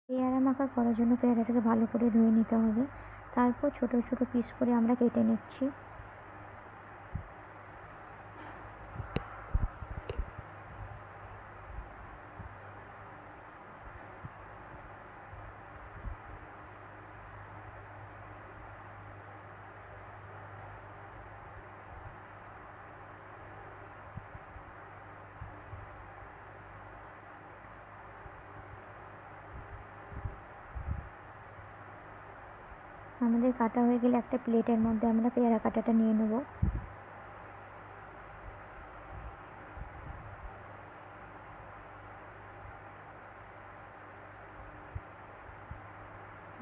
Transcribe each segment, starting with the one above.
পেয়ারা মাখা করার জন্য পেয়ারাটাকে ভালো করে ধুয়ে নিতে হবে। তারপর ছোট ছোট পিস করে আমরা কেটে নিচ্ছি। আমাদের কাটা হয়ে গেলে একটা প্লেটের মধ্যে আমরা পেয়ারা কাটাটা নিয়ে নেব।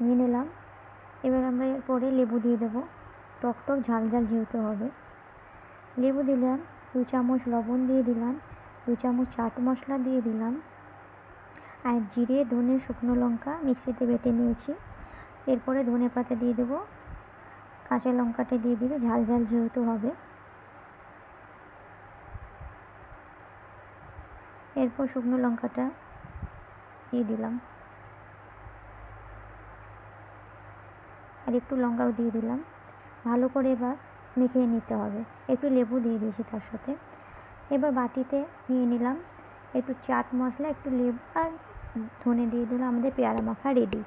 নিয়ে নিলাম। এবার আমরা এরপরে লেবু দিয়ে দেবো। টক টক ঝাল ঝাল যেহেতু হবে, লেবু দিলাম। 2 চামচ লবণ দিয়ে দিলাম। 2 চামচ চাট মশলা দিয়ে দিলাম। আর জিরে, ধনে, শুকনো লঙ্কা মিক্সিতে বেটে নিয়েছি। এরপরে ধনে পাতা দিয়ে দেবো। কাঁচা লঙ্কাটা দিয়ে দিবে, ঝাল ঝাল যেহেতু হবে। এরপর শুকনো লঙ্কাটা দিয়ে দিলাম, আর একটু লঙ্কাও দিয়ে দিলাম। ভালো করে এবার মিশিয়ে নিতে হবে। একটু লেবু দিয়ে দিয়েছি তার সাথে। এবার বাটিতে নিয়ে নিলাম একটু চাট মশলা, একটু লেবু আর ধনে দিয়ে দিলাম। আমাদের পেয়ারা মাখা রেডি।